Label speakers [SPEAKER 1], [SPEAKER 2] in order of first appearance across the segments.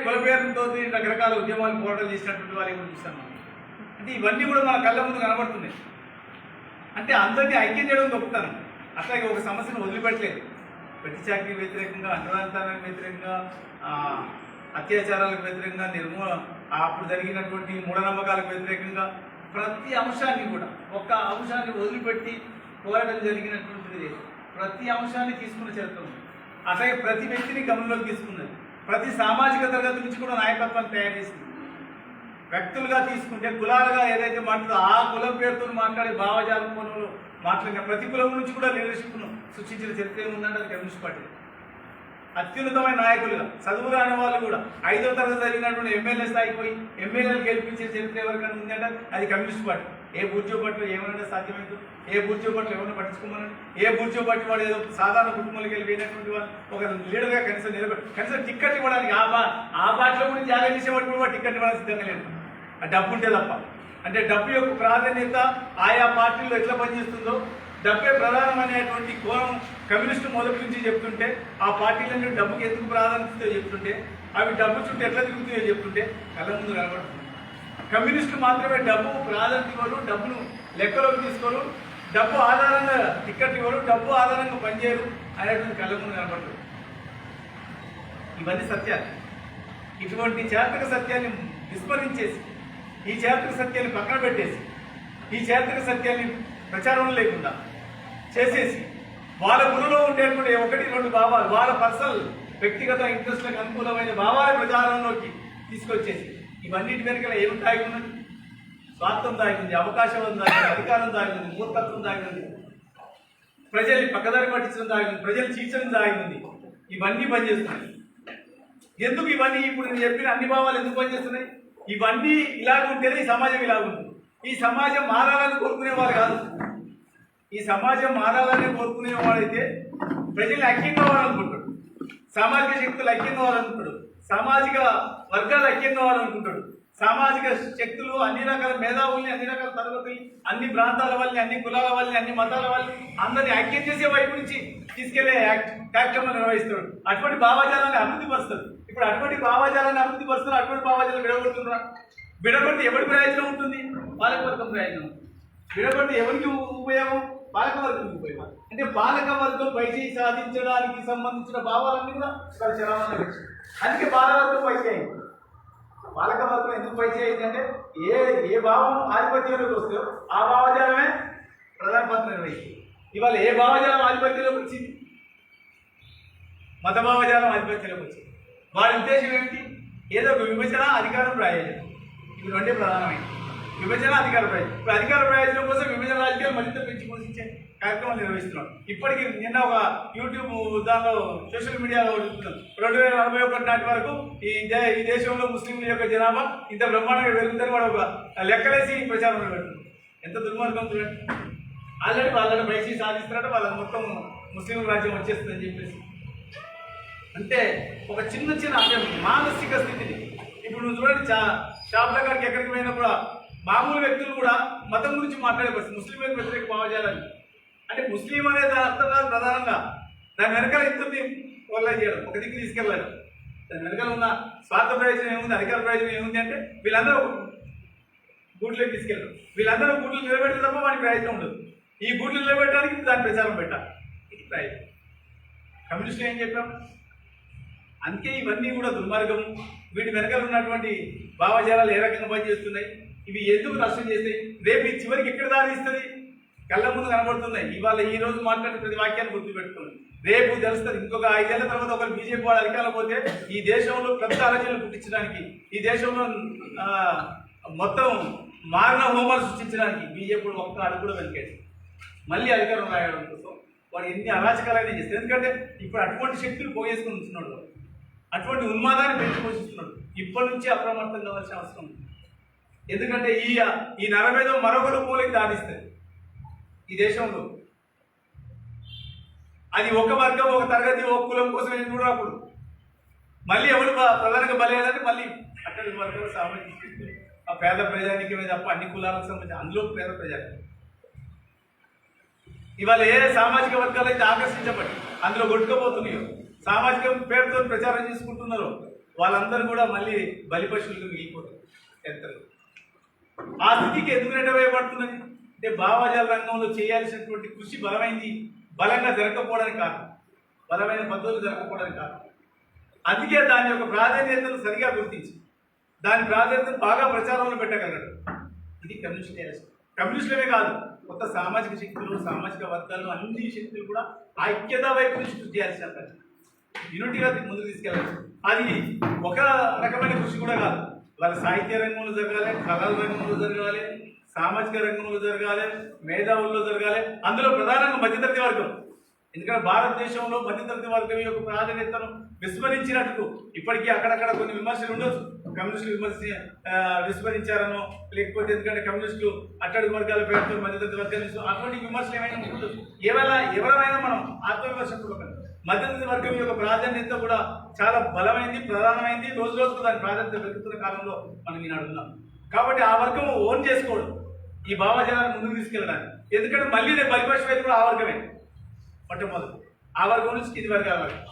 [SPEAKER 1] కుల పేరుతో రకరకాల ఉద్యమాలు పోరాటాలు చేసినటువంటి వాళ్ళు కూడా చూస్తాం. అంటే ఇవన్నీ కూడా మన కళ్ళ ముందు కనబడుతున్నాయి. అంటే అందరినీ ఐక్యం చేయడం గొప్పతనం. అట్లాగే ఒక సమస్యను వదిలిపెట్టలేదు. ప్రతి చాకరీకి వ్యతిరేకంగా, అంటరాంతరానికి వ్యతిరేకంగా, అత్యాచారాలకు వ్యతిరేకంగా, అప్పుడు జరిగినటువంటి మూఢనమ్మకాలకు వ్యతిరేకంగా ప్రతి అంశాన్ని కూడా ఒక్క అంశాన్ని వదిలిపెట్టి పోరాటం జరిగినటువంటిది లేదు. ప్రతి అంశాన్ని తీసుకున్న చరిత్ర ఉంది. అట్లాగే ప్రతి వ్యక్తిని గమనంలోకి తీసుకున్నది. ప్రతి సామాజిక తరగతి నుంచి కూడా నాయకత్వాన్ని తయారు చేసింది. వ్యక్తులుగా తీసుకుంటే కులాలుగా ఏదైతే మాట్లాడో ఆ కులం పేరుతో మాట్లాడే భావజాలం పనులు మాట్లాడిన ప్రతి కులం నుంచి కూడా లీడర్షిప్ను సృష్టించిన చరిత్ర ఏముందంటే అది కమ్యూనిస్ట్ పార్టీ. అత్యున్నతమైన నాయకులుగా చదువు రాని వాళ్ళు కూడా 5వ తరగతి జరిగినటువంటి ఎమ్మెల్యే స్థాయికి పోయి ఎమ్మెల్యేలు గెలిపించే చరిత్ర ఎవరికైనా ఉందంటే అది కమ్యూనిస్ట్ పార్టీ. ఏ బూర్జో పట్ల ఏమైనా సాధ్యమైందో, ఏ బూర్జో పట్ల ఎవరైనా పట్టించుకోమని, ఏ బూర్జో పట్టి వాడు ఏదో సాధారణ కుటుంబాలకు వెళ్ళిపోయినటువంటి వాళ్ళు ఒక లీడర్గా కనీసం టిక్కెట్ ఇవ్వడానికి ఆ పార్టీలో కూడా త్యాగం చేసేవాడు కూడా టిక్కెట్ ఇవ్వడానికి సిద్ధంగా లేదు. ఆ డబ్బు ఉంటే తప్ప. అంటే డబ్బు యొక్క ప్రాధాన్యత ఆయా పార్టీల్లో ఎట్లా పనిచేస్తుందో, డబ్బే ప్రధానమైనటువంటి కోణం కమ్యూనిస్టు మొదటి నుంచి చెప్తుంటే, ఆ పార్టీలన్నీ డబ్బుకి ఎందుకు ప్రాధాన్యత చెప్తుంటే, అవి డబ్బు చుట్టూ ఎట్లా తిరుగుతాయో చెప్తుంటే కళ్ళ ముందు కనబడుతుంది. కమ్యూనిస్టులు మాత్రమే డబ్బు ప్రాధాన్యత ఇవ్వరు, డబ్బును లెక్కలోకి తీసుకోరు, డబ్బు ఆధారంగా టిక్కెట్ ఇవ్వరు, డబ్బు ఆధారంగా పనిచేయరు అనేటువంటి కళ్ళ ముందు కనబడుతుంది. ఇవన్నీ సత్యాలు. ఇటువంటి చారిత్రక సత్యాన్ని విస్మరించేసి, ఈ చారిత్రక సత్యాన్ని పక్కన పెట్టేసి, ఈ చారిత్రక సత్యాన్ని ప్రచారం లేకుండా చేసేసి వాళ్ళ గురులో ఉండేటువంటి 1-2 భావాలు, వాళ్ళ పర్సనల్ వ్యక్తిగత ఇంట్రెస్ట్లకు అనుకూలమైన భావాల ప్రచారంలోకి తీసుకొచ్చేసి ఇవన్నిటి వెనుకల ఏమి దాగి ఉన్నది? స్వార్థం దాగింది, అవకాశం దాగింది, అధికారం దాగింది, మూర్ఖత్వం దాగింది, ప్రజల్ని పక్కదారి పట్టించడం దాగింది, ప్రజలు చీల్చడం దాగింది. ఇవన్నీ పనిచేస్తున్నాయి. ఎందుకు ఇవన్నీ? ఇప్పుడు నేను చెప్పిన అన్ని భావాలు ఎందుకు పనిచేస్తున్నాయి? ఇవన్నీ ఇలాగుంటేనే ఈ సమాజం ఇలాగుంటుంది. ఈ సమాజం మారాలని కోరుకునేవారు కాదు. ఈ సమాజం మారాలని కోరుకునేవాడైతే ప్రజలు ఐక్యం కావాలనుకుంటాడు, సామాజిక శక్తులు ఐక్యం కావాలనుకుంటాడు, సామాజిక వర్గాలు ఐక్యం కావాలనుకుంటాడు. సామాజిక శక్తులు అన్ని రకాల మేధావుల్ని, అన్ని రకాల తరగతుల్ని, అన్ని ప్రాంతాల వాళ్ళని, అన్ని కులాల వాళ్ళని, అన్ని మతాల వాళ్ళని అందరినీ ఐక్యం చేసే వైపు నుంచి తీసుకెళ్లే కార్యక్రమాలు నిర్వహిస్తాడు. అటువంటి భావజాలాన్ని అభివృద్ధి పరుస్తాడు. ఇప్పుడు అటువంటి భావజాలాన్ని అభివృద్ధి పరుస్తున్నారు. అటువంటి భావజాలను విడగొడుతున్నారు. విడగొడితే ఎవరి ప్రయోజనం ఉంటుంది? పాలకవర్గం ప్రయోజనం. విడగొడితే ఎవరికి ఉపయోగం? పాలకవర్గం ఉపయోగం. అంటే పాలకవర్గం పైచేయి సాధించడానికి సంబంధించిన భావాలన్నీ కూడా ఇక్కడ చరవాణి వచ్చింది. అందుకే పాలకవర్గం పైచేయి అయింది. పాలకవర్గం ఎందుకు పైచేయి అయిందంటే ఏ భావం ఆధిపత్యంలోకి వస్తుందో ఆ భావజాలమే ప్రధాన పాత్ర నిర్వహిస్తుంది. ఇవాళ ఏ భావజాలం ఆధిపత్యంలోకి వచ్చింది? మత భావజాలం ఆధిపత్యంలోకి వచ్చింది. వారి ఉద్దేశం ఏమిటి? ఏదో ఒక విభజన, అధికారం, ప్రయోజనం. ఇవి రెండే ప్రధానమైనవి. విభజన, అధికార ప్రయోజనం. ఇప్పుడు అధికార ప్రయోజనం కోసం విభజన రాజకీయాలు మరింత పెంచి పోషించే కార్యక్రమాలు నిర్వహిస్తున్నాం. ఇప్పటికీ నిన్న ఒక యూట్యూబ్ దానిలో సోషల్ మీడియాలో 2041 నాటి వరకు ఈ దేశంలో ముస్లింల యొక్క జనాభా ఇంత బ్రహ్మాండంగా పెరుగుతుందని వాడు ఒక లెక్కలేసి ప్రచారం పెడుతుంది. ఎంత దుర్మార్గం చూడండి. ఆల్రెడీ వాళ్ళని బయసి సాధిస్తున్నారంటే వాళ్ళకి మొత్తం ముస్లిం రాజ్యం వచ్చేస్తుందని చెప్పేసి. అంటే ఒక చిన్న అంటే మానసిక స్థితిని ఇప్పుడు నువ్వు చూడండి, షాపుల కాడికి ఎక్కడికి పోయినా కూడా మామూలు వ్యక్తులు కూడా మతం గురించి మాట్లాడే పరిస్థితి. ముస్లింలకు వ్యతిరేక భావజాలని అంటే ముస్లిం అనే దాని అర్థం కాదు ప్రధానంగా. దాని వెనకాల ఇద్దరిని వల్ల చేయడం, ఒక దిక్కు తీసుకెళ్ళాలి. దాని వెనకాల ఉన్న స్వార్థ ప్రయోజనం ఏముంది, అధికార ప్రయోజనం ఏముంది అంటే వీళ్ళందరూ గూట్లోకి తీసుకెళ్ళడం. వీళ్ళందరూ గూట్లు నిలబెడితే తప్ప వాడికి ప్రయత్నం ఉండదు. ఈ గూట్లు నిలబెట్టడానికి దాని ప్రచారం పెట్టాలి. ఇది ప్రయత్నం. కమ్యూనిస్టులు ఏం చెప్పాం? అందుకే ఇవన్నీ కూడా దుర్మార్గం. వీటి వెనకాల ఉన్నటువంటి భావజాలాలు ఏ రకంగా పనిచేస్తున్నాయి, ఇవి ఎందుకు నష్టం చేస్తాయి, రేపు ఈ చివరికి ఎక్కడ దారిస్తుంది కళ్ళ ముందు కనబడుతున్నాయి. ఇవాళ ఈ రోజు మాట్లాడే ప్రతి వాక్యాన్ని గుర్తుపెట్టుకోండి. రేపు తెలుస్తుంది. ఇంకొక 5 ఏళ్ల తర్వాత ఒకరు బీజేపీ వాడు అధికారంలో పోతే ఈ దేశంలో పెద్ద అలజడులు పుట్టించడానికి, ఈ దేశంలో మొత్తం మారణ హోమాలు సృష్టించడానికి బీజేపీ ఒక్క అడుగు కూడా వెనకేసి మళ్ళీ అధికారం రాయడం కోసం వాడు ఎన్ని అరాచకాలైనా చేస్తారు. ఎందుకంటే ఇప్పుడు అటువంటి శక్తులు పోగేసుకుని ఉంటున్నాడు, అటువంటి ఉన్మాదాన్ని పెంచి పోషిస్తున్నాడు. ఇప్పటి నుంచి అప్రమత్తం కావాల్సిన అవసరం ఉంది. ఎందుకంటే ఈ నరమేదో మరొక రూపంలోకి దాడిస్తుంది ఈ దేశంలో. అది ఒక వర్గం, ఒక తరగతి, ఒక కులం కోసం ఏం చూడప్పుడు మళ్ళీ ఎవరు ప్రధానంగా బలయ్యాలంటే మళ్ళీ అక్కడి వర్గాలకు సంబంధించి ఆ పేద ప్రజానికమే తప్ప అన్ని కులాలకు సంబంధించి అందులో పేద ప్రజానికం. ఇవాళ ఏ సామాజిక వర్గాలు అయితే ఆకర్షించబడి అందులో కొట్టుకోబోతున్నాయో, సామాజిక పేరుతో ప్రచారం చేసుకుంటున్నారో వాళ్ళందరూ కూడా మళ్ళీ బలిపశువులుగా మిగిలిపోతారు చరిత్రలో. ఆ స్థితికి ఎందుకు నెట్టవేయబడుతున్నది అంటే భావజాల రంగంలో చేయాల్సినటువంటి కృషి బలంగా జరగకపోవడానికి కారణం, బలమైన పద్ధతులు జరగకపోవడానికి కారణం. అందుకే దాని యొక్క ప్రాధాన్యతను సరిగా గుర్తించి దాని ప్రాధాన్యతను బాగా ప్రచారంలో పెట్టగలడు. ఇది కమ్యూనిస్టులమే కాదు, కొత్త సామాజిక శక్తులు, సామాజిక వర్గాలు, అన్ని శక్తులు కూడా ఐక్యత వైపు నుంచి కృషి చేయాల్సిన పని, యూనిటీగా ముందుకు తీసుకెళ్ళాలి. అది ఒక రకమైన కృషి కూడా కాదు, వాళ్ళ సాహిత్య రంగంలో జరగాలి, కళల రంగంలో జరగాలి, సామాజిక రంగంలో జరగాలి, మేధావుల్లో జరగాలి. అందులో ప్రధానంగా మధ్యతరగతి వర్గం. ఎందుకంటే భారతదేశంలో మధ్యతరగతి వర్గం యొక్క ప్రాధాన్యతను విస్మరించినట్టు ఇప్పటికీ అక్కడక్కడ కొన్ని విమర్శలు ఉండొచ్చు. కమ్యూనిస్టులు విస్మరించారనో, లేకపోతే ఎందుకంటే కమ్యూనిస్టులు అట్టడుగు వర్గాల పేరుతో మధ్యతరగతి వర్గాలు అటువంటి విమర్శలు ఏమైనా ఉండొచ్చు. ఎవరైనా మనం ఆత్మవిమర్శపూర్వకంగా మధ్యతరగతి వర్గం యొక్క ప్రాధాన్యత కూడా చాలా బలమైంది, ప్రధానమైంది. రోజు రోజుకు దాని ప్రాధాన్యత పెరుగుతున్న కాలంలో మనం ఈనాడు ఉన్నాం. కాబట్టి ఆ వర్గం ఓన్ చేసుకోవడం ఈ భావజాలను ముందుకు తీసుకెళ్ళడానికి. ఎందుకంటే మళ్ళీ నేను బలిపశువైతే కూడా ఆ వర్గమే మొట్టమొదటి, ఆ వర్గం నుంచి కింది వర్గాల వరకు.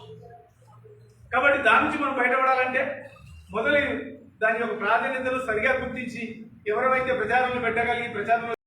[SPEAKER 1] కాబట్టి దాని నుంచి మనం బయటపడాలంటే మొదలు దాని యొక్క ప్రాధాన్యతలు సరిగా గుర్తించి ఎవరైతే ప్రచారంలో పెట్టగలిగి ప్రచారంలో